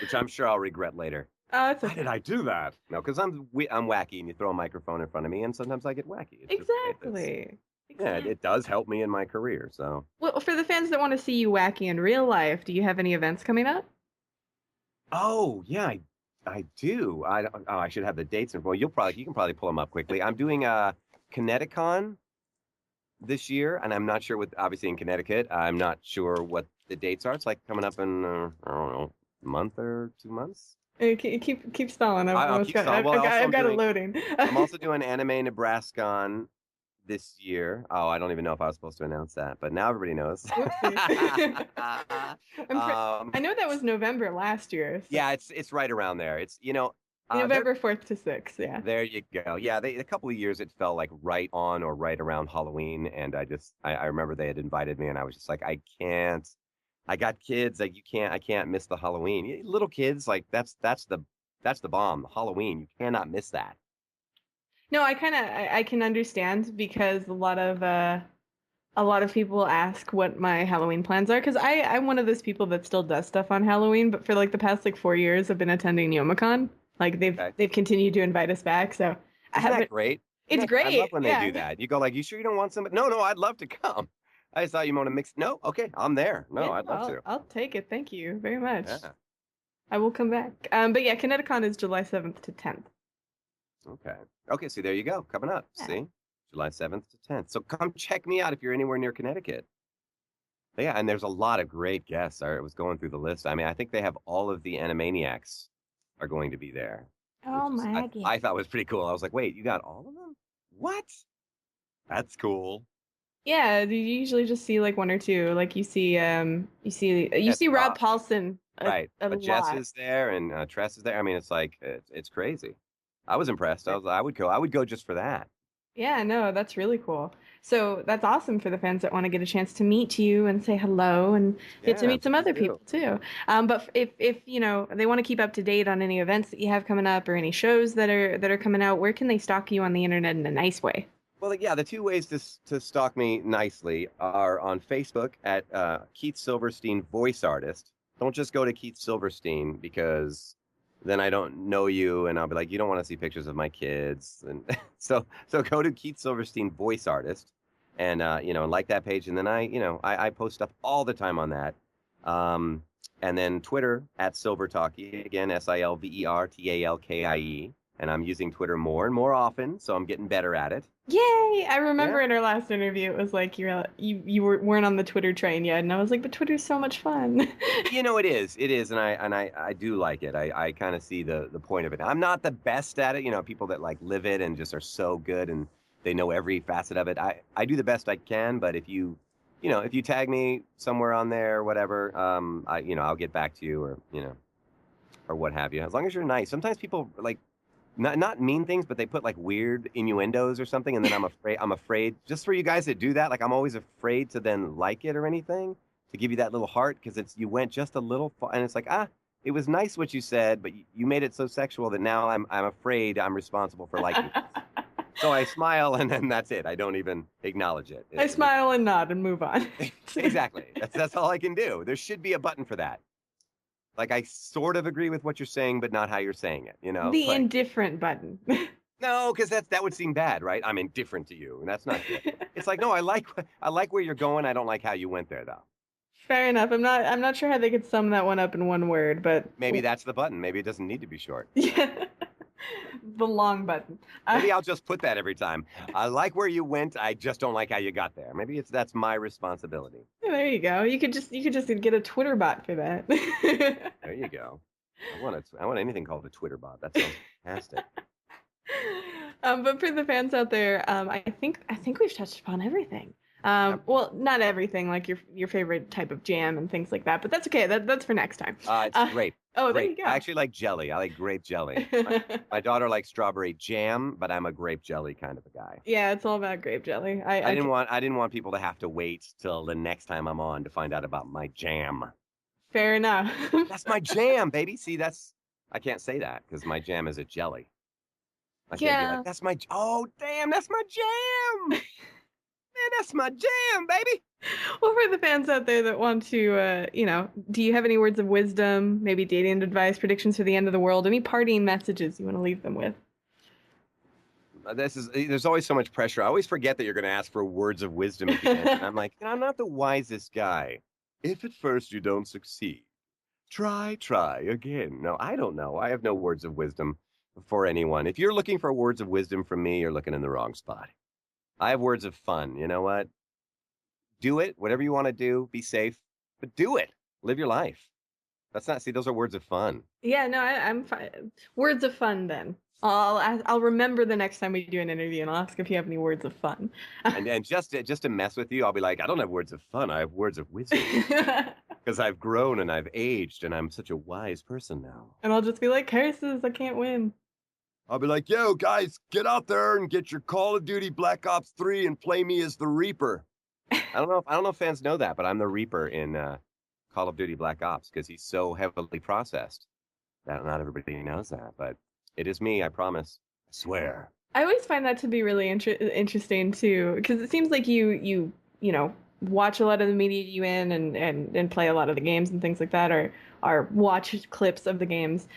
Which I'm sure I'll regret later. Oh, it's Why did okay. I do that? No, because I'm wacky and you throw a microphone in front of me and sometimes I get wacky. It's just the way it is. Exactly. Yeah, Exactly. it does help me in my career. So. Well, for the fans that want to see you wacky in real life, do you have any events coming up? Oh, yeah, I do. I should have the dates in. Well, you can probably pull them up quickly. I'm doing a Kineticon this year, and I'm not sure what. Obviously in Connecticut, I'm not sure what the dates are. It's like coming up in I don't know, a month or 2 months. Keep spelling. I've I'll almost keep got stalling. Well, also I've got it loading. I'm also doing Anime Nebraskan this year. Oh, I don't even know if I was supposed to announce that, but now everybody knows. Whoopsie. I'm pre- um, I know that was November last year, so yeah, it's right around there. It's they're November 4th to 6th. Yeah. There you go. Yeah, a couple of years it fell like right on or right around Halloween, and I remember they had invited me, and I was just like, I can't. I got kids, like I can't miss the Halloween. Little kids, like that's the bomb. Halloween, you cannot miss that. No, I can understand because a lot of people ask what my Halloween plans are because I'm one of those people that still does stuff on Halloween, but for like the past like 4 years I've been attending YomaCon. Like Okay, they've continued to invite us back, so I isn't that haven't. great? It's I love great, when they do yeah. that. You go like, you sure you don't want somebody? No, no, I'd love to come. I just thought you want to mix. No, okay, I'm there. No, Yeah, I'd love to. I'll take it. Thank you very much. Yeah. I will come back. But yeah, Kineticon is July 7th to 10th. Okay. Okay. See, there you go. Coming up. Yeah. See, July 7th to 10th. So come check me out if you're anywhere near Connecticut. Yeah, and there's a lot of great guests. I was going through the list. I mean, I think they have all of the Animaniacs are going to be there, Oh which is my god. I thought was pretty cool. I was like, wait, you got all of them? What? That's cool. Yeah, you usually just see like one or two. Like you At see Rob top, Paulson right? a But Jess lot. is there and Tress is there. I mean, it's like it's crazy. I was impressed. I would go. I would go just for that. Yeah, no, that's really cool. So that's awesome for the fans that want to get a chance to meet you and say hello and get to Yeah, meet some please other do. people too. But if they want to keep up to date on any events that you have coming up or any shows that are coming out, where can they stalk you on the internet in a nice way? Well, yeah, the two ways to stalk me nicely are on Facebook at Keith Silverstein Voice Artist. Don't just go to Keith Silverstein because then I don't know you and I'll be like, you don't want to see pictures of my kids. And so go to Keith Silverstein Voice Artist. and and like that page, and then I post stuff all the time on that. Um, and then Twitter at Silvertalkie, again, Silvertalkie, and I'm using Twitter more and more often, so I'm getting better at it. Yay! I Yeah. remember in our last interview, it was like weren't on the Twitter train yet, and I was like, but Twitter's so much fun. It is, and I do like it. I kind of see the point of it. I'm not the best at it. People that like live it and just are so good and they know every facet of it. I do the best I can, but if you tag me somewhere on there or whatever, I'll get back to you, or what have you. As long as you're nice. Sometimes people like not mean things, but they put like weird innuendos or something, and then I'm afraid just for you guys that do that. Like I'm always afraid to then like it or anything to give you that little heart because it's you went just a little far, and it's like it was nice what you said, but you made it so sexual that now I'm afraid I'm responsible for liking it. So I smile and then that's it. I don't even acknowledge it. I smile and nod and move on. Exactly. That's all I can do. There should be a button for that. Like I sort of agree with what you're saying, but not how you're saying it. The Like indifferent button. no, because that would seem bad, right? I'm indifferent to you, and that's not good. It's like no, I like where you're going. I don't like how you went there, though. Fair enough. I'm not sure how they could sum that one up in one word, but Maybe that's the button. Maybe it doesn't need to be short. yeah, the long button. Maybe I'll just put that every time. I like where you went. I just don't like how you got there. Maybe that's my responsibility. Yeah, there you go. You could just get a Twitter bot for that. There you go. I want anything called a Twitter bot. That sounds fantastic. But for the fans out there, I think we've touched upon everything. Yep. Well, not everything, like your favorite type of jam and things like that, but that's okay. That's for next time. It's grape. Oh, there Grape. you go. I actually like jelly. I like grape jelly. My daughter likes strawberry jam, but I'm a grape jelly kind of a guy. Yeah, it's all about grape jelly. I didn't want people to have to wait till the next time I'm on to find out about my jam. Fair enough. That's my jam, baby. See, I can't say that because my jam is a jelly. I can't be Yeah. like, oh, damn, that's my jam. Man, that's my jam, baby. Well, for the fans out there that want to, do you have any words of wisdom, maybe dating advice, predictions for the end of the world, any parting messages you want to leave them with? There's always so much pressure. I always forget that you're going to ask for words of wisdom at the end. And I'm like, I'm not the wisest guy. If at first you don't succeed, try again. No, I don't know. I have no words of wisdom for anyone. If you're looking for words of wisdom from me, you're looking in the wrong spot. I have words of fun. You know what? Do it. Whatever you want to do, be safe, but do it. Live your life. See, those are words of fun. Yeah, no, I'm fine. Words of fun then. I'll remember the next time we do an interview and I'll ask if you have any words of fun. And just to mess with you, I'll be like, I don't have words of fun. I have words of wisdom because I've grown and I've aged and I'm such a wise person now. And I'll just be like, curses, I can't win. I'll be like, yo, guys, get out there and get your Call of Duty Black Ops 3 and play me as the Reaper. I don't know if fans know that, but I'm the Reaper in Call of Duty Black Ops because he's so heavily processed that not everybody knows that, but it is me, I promise. I swear. I always find that to be really interesting too, because it seems like you watch a lot of the media you in and play a lot of the games and things like that, or watch clips of the games.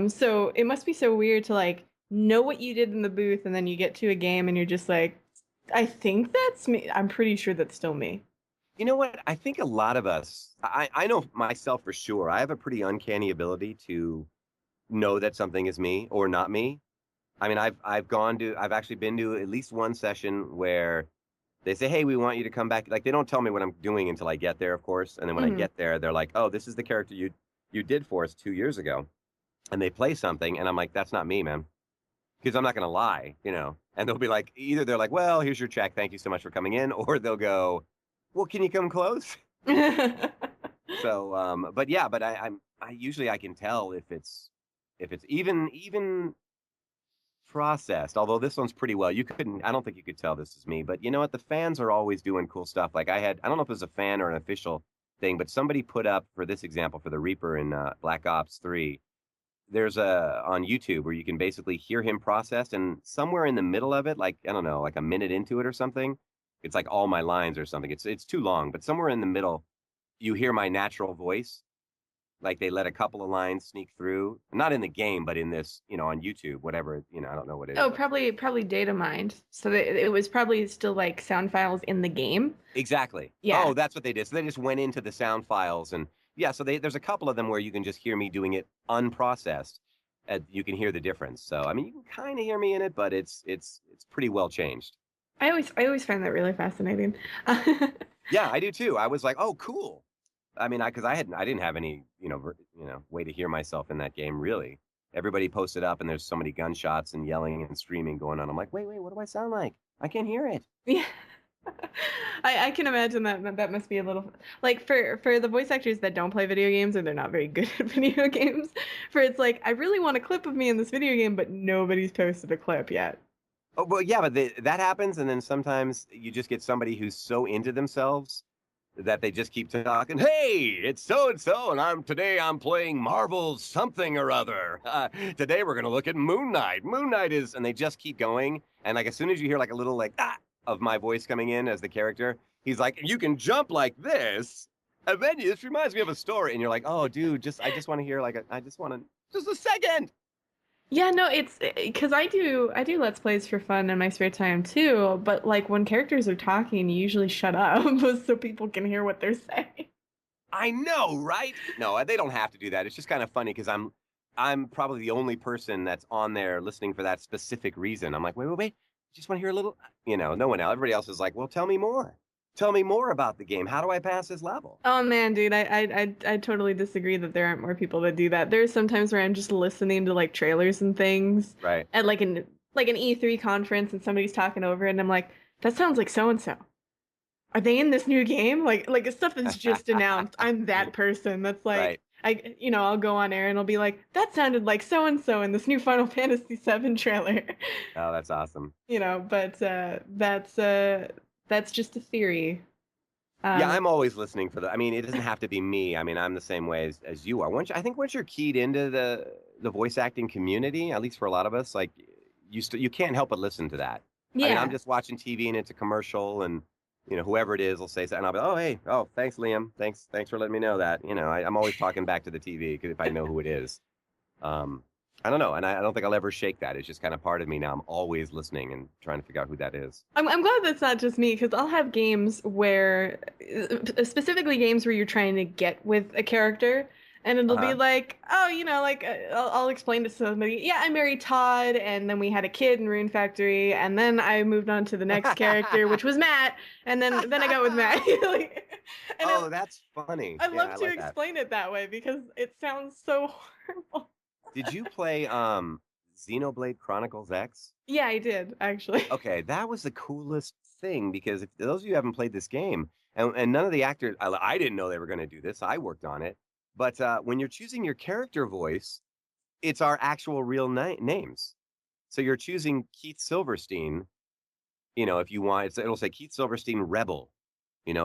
So it must be so weird to like know what you did in the booth and then you get to a game and you're just like, I think that's me. I'm pretty sure that's still me. You know what? I think a lot of us, I know myself for sure, I have a pretty uncanny ability to know that something is me or not me. I mean, I've actually been to at least one session where they say, hey, we want you to come back. Like, they don't tell me what I'm doing until I get there, of course. And then when I get there, they're like, oh, this is the character you did for us 2 years ago. And they play something, and I'm like, that's not me, man. Because I'm not going to lie, And they'll be like, either they're like, well, here's your check. Thank you so much for coming in. Or they'll go, well, can you come close? So, but yeah, but I usually I can tell if it's even processed, although this one's pretty well. I don't think you could tell this is me, but you know what? The fans are always doing cool stuff. Like I don't know if it was a fan or an official thing, but somebody put up, for this example, for the Reaper in Black Ops 3, there's on YouTube where you can basically hear him processed, and somewhere in the middle of it, like, I don't know, like a minute into it or something, it's like all my lines or something. It's too long, but somewhere in the middle, you hear my natural voice. Like they let a couple of lines sneak through, not in the game, but in this, on YouTube, whatever, I don't know what it is. Oh, probably data mined. So it was probably still like sound files in the game. Exactly. Yeah. Oh, that's what they did. So they just went into the sound files and yeah, so there's a couple of them where you can just hear me doing it unprocessed. You can hear the difference. So I mean, you can kind of hear me in it, but it's pretty well changed. I always find that really fascinating. Yeah, I do too. I was like, oh, cool. I mean, because I didn't have any way to hear myself in that game really. Everybody posted up and there's so many gunshots and yelling and screaming going on. I'm like, wait, what do I sound like? I can't hear it. Yeah. I can imagine that must be a little like for the voice actors that don't play video games or they're not very good at video games. For it's like I really want a clip of me in this video game, but nobody's posted a clip yet. Oh, well, yeah, but that happens, and then sometimes you just get somebody who's so into themselves that they just keep talking. Hey, it's so and so, and I'm playing Marvel's something or other. Today we're gonna look at Moon Knight. Moon Knight is, and they just keep going, and like as soon as you hear like a little like of my voice coming in as the character, he's like, you can jump like this, and then this reminds me of a story, and you're like, oh, dude, I just want to hear I just want to just a second. Yeah, no, it's because I do Let's Plays for fun in my spare time too, but like when characters are talking, you usually shut up so people can hear what they're saying. I know, right? No, they don't have to do that. It's just kind of funny because I'm probably the only person that's on there listening for that specific reason. I'm like, wait. I just want to hear a little, no one else. Everybody else is like, well, tell me more. Tell me more about the game. How do I pass this level? Oh man, dude, I totally disagree that there aren't more people that do that. There's sometimes where I'm just listening to like trailers and things Right. at like an E3 conference and somebody's talking over it and I'm like, that sounds like so and so. Are they in this new game? Like stuff that's just announced. I'm that person. That's like Right. I'll go on air and I'll be like, that sounded like so and so in this new Final Fantasy VII trailer. Oh, that's awesome. But that's just a theory. Yeah, Um, I'm always listening for I mean, it doesn't have to be me. I mean, I'm the same way as you are. I think once you're keyed into the voice acting community, at least for a lot of us, like you can't help but listen to that. I mean, I'm yeah. just watching TV and it's a commercial and whoever it is will say something and I'll be, oh, hey, oh, thanks, Liam. Thanks for letting me know that. I'm always talking back to the TV because if I know who it is. Um, I don't know. And I don't think I'll ever shake that. It's just kind of part of me now. I'm always listening and trying to figure out who that is. I'm glad that's not just me because I'll have games where, specifically games where you're trying to get with a character, and it'll be Uh-huh. like, oh, like I'll explain to somebody, yeah, I married Todd, and then we had a kid in Rune Factory, and then I moved on to the next character, which was Matt, and then I got with Matt. And Oh, that's funny. I Yeah, love I to like that. explain it that way because it sounds so horrible. Did you play Xenoblade Chronicles X? Yeah, I did actually. Okay, that was the coolest thing because if those of you who haven't played this game, and none of the actors, I didn't know they were going to do this. I worked on it, but when you're choosing your character voice, it's our actual real names. So you're choosing Keith Silverstein. If you want, it'll say Keith Silverstein, Rebel.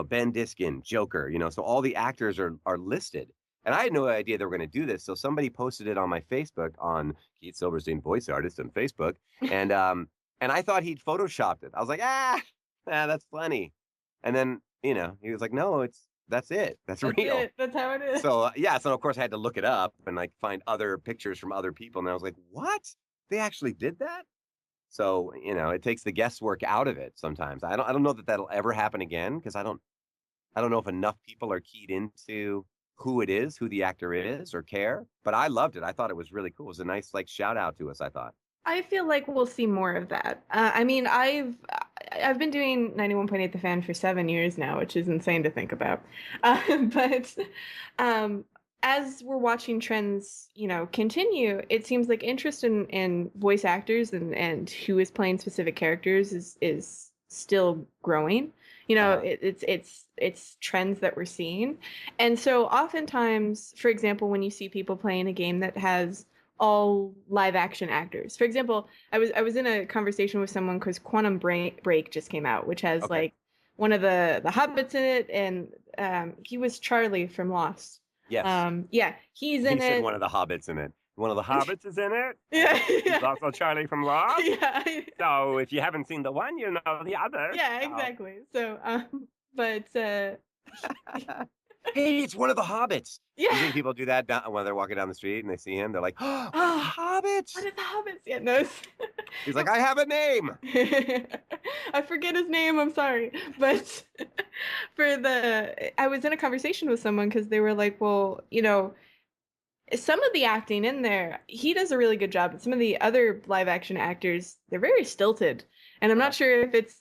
Ben Diskin, Joker. So all the actors are listed. And I had no idea they were going to do this. So somebody posted it on my Facebook on Keith Silverstein, voice artist on Facebook, and I thought he'd photoshopped it. I was like, that's funny. And then he was like, no, that's it. That's That's real. it. That's how it is. So yeah, so of course I had to look it up and like find other pictures from other people, and I was like, what? They actually did that? So it takes the guesswork out of it sometimes. I don't know that that'll ever happen again because I don't know if enough people are keyed into who it is, who the actor is, or care. But I loved it. I thought it was really cool. It was a nice like shout out to us, I thought. I feel like we'll see more of that. I mean, I've been doing 91.8 The Fan for 7 years now, which is insane to think about. But um, as we're watching trends, continue, it seems like interest in voice actors and who is playing specific characters is still growing. Uh-huh. It's trends that we're seeing, and so oftentimes, for example, when you see people playing a game that has all live action actors. For example, I was in a conversation with someone because Quantum Break just came out, which has Okay. like one of the hobbits in it, and he was Charlie from Lost. Yes. Yeah, he's He in said it. one of the hobbits in it. One of the hobbits is in it. Yeah, He's yeah, also Charlie from Lost. yeah, So if you haven't seen the one, you know the other. yeah, So. exactly. So, but Hey, it's one of the hobbits. You Yeah. think people do that when they're walking down the street and they see him? They're like, oh, one of the Oh, what hobbits. are the hobbits? Yeah, no. He's like, I have a name. I forget his name. I'm sorry, but I was in a conversation with someone because they were like, well, some of the acting in there, he does a really good job, but some of the other live action actors, they're very stilted, and I'm Uh-huh. not sure if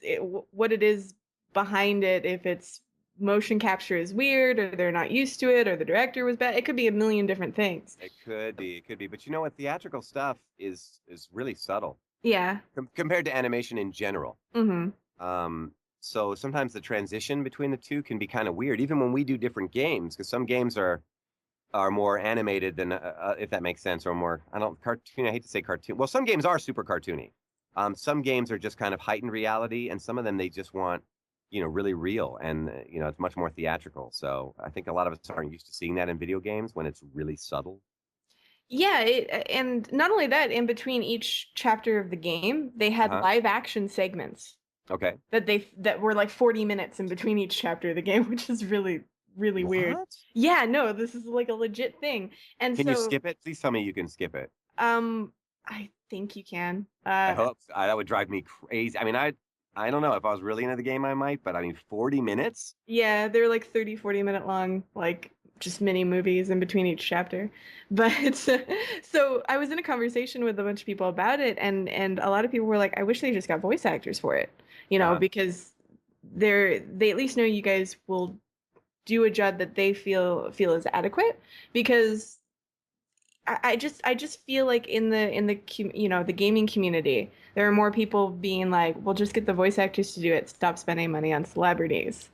what it is behind it, if it's motion capture is weird, or they're not used to it, or the director was bad. It could be a million different things. It could be, it could be. But you know what? Theatrical stuff is really subtle Yeah. compared to animation in general. Mm-hmm. Um, so sometimes the transition between the two can be kind of weird, even when we do different games, because some games are more animated than if that makes sense, or more I don't cartoon. I hate to say cartoon. Well, some games are super cartoony. Some games are just kind of heightened reality, and some of them they just want really real, and it's much more theatrical. So I think a lot of us aren't used to seeing that in video games when it's really subtle. Yeah, and not only that, in between each chapter of the game, they Uh had huh. live action segments Okay. that were like 40 minutes in between each chapter of the game, which is really really weird. What? Yeah, no, this is like a legit thing. And Can you so skip it? Please tell me you can skip it. I think you can. I hope that would drive me crazy. I mean, I don't know if I was really into the game, I might, but I mean, 40 minutes. Yeah, they're like 30, 40 minute long, like just mini movies in between each chapter. But so I was in a conversation with a bunch of people about it, and a lot of people were like, I wish they just got voice actors for it, Uh, because they at least know you guys will do a job that they feel is adequate, because I just feel like the gaming community, there are more people being like, well, just get the voice actors to do it. Stop spending money on celebrities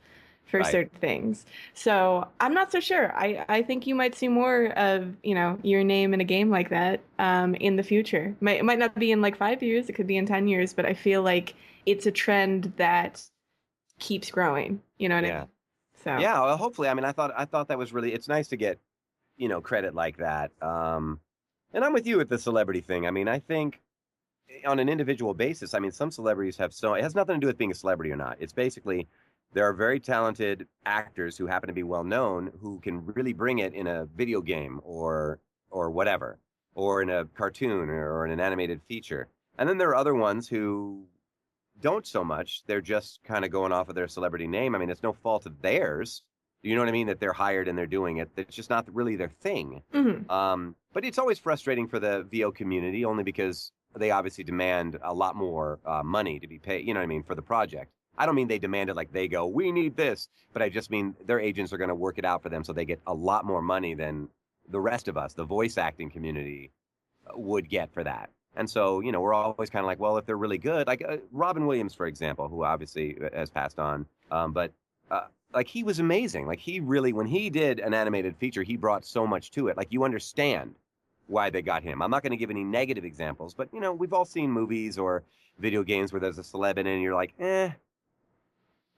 for right. certain things. So I'm not so sure. I think you might see more of your name in a game like that in the future. It might not be in like 5 years. It could be in 10 years. But I feel like it's a trend that keeps growing. You know what I Yeah. mean? So Yeah. Well, hopefully. I mean, I thought that was really. It's nice to get credit like that. And I'm with you with the celebrity thing. I mean, I think on an individual basis, I mean, some celebrities have it has nothing to do with being a celebrity or not. It's basically there are very talented actors who happen to be well known who can really bring it in a video game or whatever, or in a cartoon or in an animated feature. And then there are other ones who don't so much. They're just kind of going off of their celebrity name. I mean, it's no fault of theirs. You know what I mean? That they're hired and they're doing it. It's just not really their thing. mhm. But it's always frustrating for the VO community, only because they obviously demand a lot more money to be paid. You know what I mean, for the project. I don't mean they demand it like they go, we need this, but I just mean their agents are going to work it out for them, so they get a lot more money than the rest of us, the voice acting community, would get for that. And so, we're always kind of like, well, if they're really good, like Robin Williams, for example, who obviously has passed on, but like he was amazing. Like he really, when he did an animated feature, he brought so much to it. Like you understand why they got him. I'm not going to give any negative examples, but we've all seen movies or video games where there's a celeb in it and you're like, eh.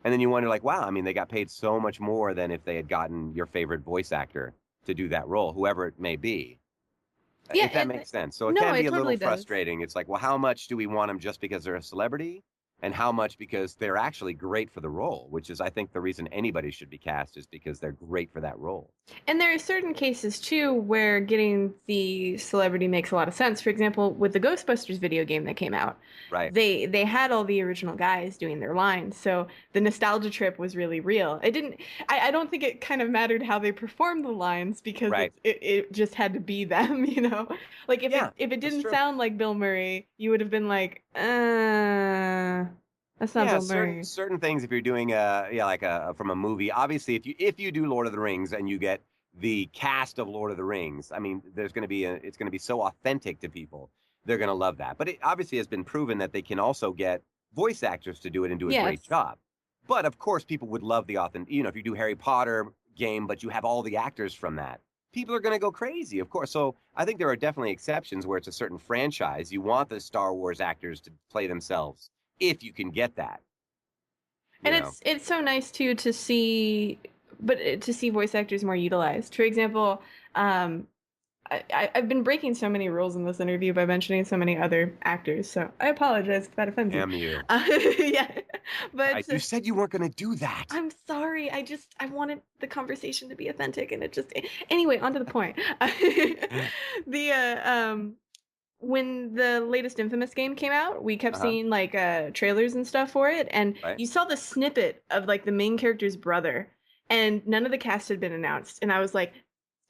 And then you wonder, like, wow, I mean, they got paid so much more than if they had gotten your favorite voice actor to do that role, whoever it may be. Yeah, If that and makes sense. So it no, can it be a little totally does. frustrating. It's like, well, how much do we want them just because they're a celebrity? And how much because they're actually great for the role, which is, I think, the reason anybody should be cast is because they're great for that role. And there are certain cases too where getting the celebrity makes a lot of sense. For example, with the Ghostbusters video game that came out, Right. they had all the original guys doing their lines, so the nostalgia trip was really real. It didn't. I don't think it kind of mattered how they performed the lines, because Right. it just had to be them. Like Yeah, if it that's didn't true. sound like Bill Murray, you would have been like, that's not Yeah, Bill certain Murray. certain things if you're doing like a from a movie. Obviously, if you do Lord of the Rings and you get the cast of Lord of the Rings, I mean, it's going to be so authentic to people. They're going to love that. But it obviously has been proven that they can also get voice actors to do it and do a great Yes. job. But of course, people would love the authentic. If you do Harry Potter game, but you have all the actors from that, people are going to go crazy, of course. So I think there are definitely exceptions where it's a certain franchise. You want the Star Wars actors to play themselves if you can get that, you And know. it's so nice too to see, but to see voice actors more utilized. For example, um, I've been breaking so many rules in this interview by mentioning so many other actors, so I apologize if that offends you. Damn you. Yeah, but You said you weren't going to do that. I'm sorry. I wanted the conversation to be authentic, and it just anyway. On to the point. The when the latest Infamous game came out, we kept Uh-huh. seeing like trailers and stuff for it, and Right. you saw the snippet of like the main character's brother, and none of the cast had been announced, and I was like,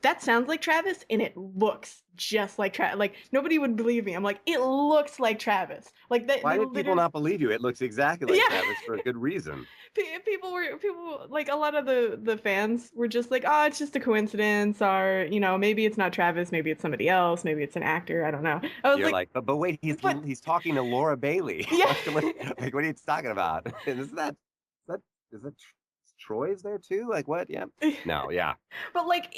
that sounds like Travis, and it looks just like Travis. Like nobody would believe me. I'm like, it looks like Travis. Like Why they did people literally, not believe you? It looks exactly like yeah. Travis for a good reason. People like a lot of the fans were just like, oh, it's just a coincidence, or maybe it's not Travis, maybe it's somebody else, maybe it's an actor, I don't know. I was You're like, like, but wait, but he's talking to Laura Bailey. yeah. Like, what are you talking about? And that is that Troy's there too? Like what? Yeah. No, yeah, But like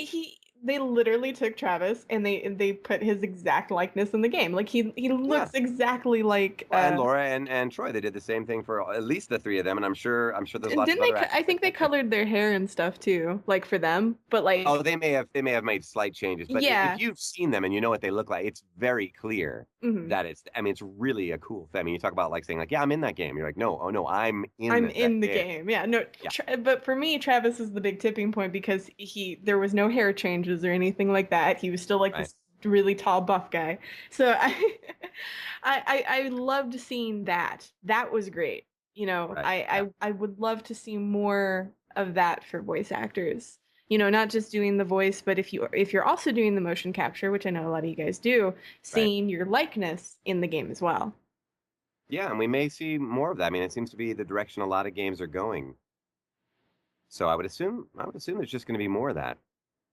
they literally took Travis and they put his exact likeness in the game. Like he yeah. looks exactly like Well, and Laura and Troy, they did the same thing for at least the three of them, and I'm sure there's lots didn't of other I actors that think they did that. colored their hair and stuff too, like for them, but Oh, like they may have made slight changes, but if yeah. you've seen them and you know what they look like, it's very clear Mhm. that it's. I mean, it's really a cool thing. I mean, you talk about like saying like, yeah, I'm in that game. You're like, no, oh no, I'm I'm in that in the game. game. Yeah, no, Yeah, but for me, Travis is the big tipping point because there was no hair changes or anything like that. He was still like right, this really tall, buff guy. So I loved seeing that. That was great. right, yeah, I would love to see more of that for voice actors. Not just doing the voice, but if you're also doing the motion capture, which I know a lot of you guys do, right. seeing your likeness in the game as well. Yeah, and we may see more of that. I mean, it seems to be the direction a lot of games are going. So I would assume there's just going to be more of that.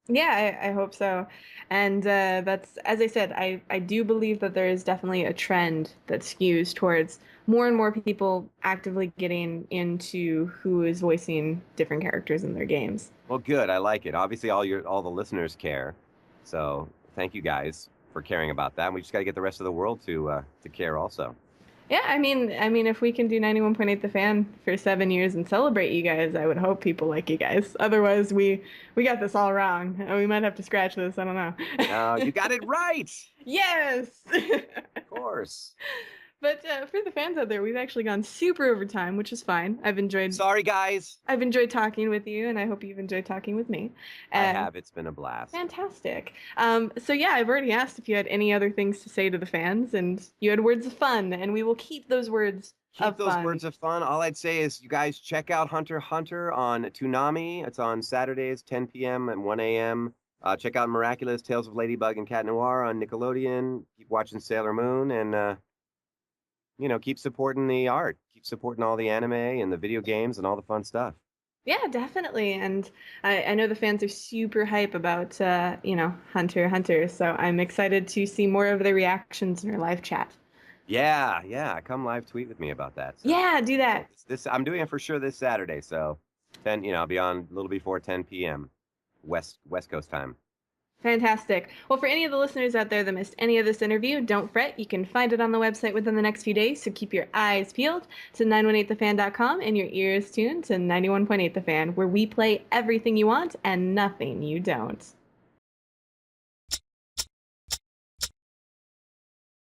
Yeah, I hope so. And that's, as I said, I do believe that there is definitely a trend that skews towards more and more people actively getting into who is voicing different characters in their games. Well, good. I like it. Obviously, all the listeners care. So thank you guys for caring about that. We just got to get the rest of the world to care also. Yeah, I mean, if we can do 91.8 The Fan for 7 years and celebrate you guys, I would hope people like you guys. Otherwise, we got this all wrong. We might have to scratch this. I don't know. You got it right. Yes. Of course. But for the fans out there, we've actually gone super over time, which is fine. Sorry, guys. I've enjoyed talking with you, and I hope you've enjoyed talking with me. I And have. It's been a blast. fantastic. So yeah, I've already asked if you had any other things to say to the fans, and you had words of fun, and we will keep those words Keep of those fun. words of fun. All I'd say is you guys check out Hunter x Hunter on Toonami. It's on Saturdays, 10 p.m. and 1 a.m. Check out Miraculous Tales of Ladybug and Cat Noir on Nickelodeon. Keep watching Sailor Moon and keep supporting the art. Keep supporting all the anime and the video games and all the fun stuff. Yeah, definitely. And I know the fans are super hype about Hunter x Hunter, so I'm excited to see more of their reactions in our live chat. Yeah, yeah. Come live tweet with me about that. So Yeah, do that. this I'm doing it for sure this Saturday. So 10, I'll be on a little before 10 p.m. West Coast time. Fantastic. Well, for any of the listeners out there that missed any of this interview, don't fret. You can find it on the website within the next few days. So keep your eyes peeled to 918thefan.com and your ears tuned to 91.8 The Fan, where we play everything you want and nothing you don't.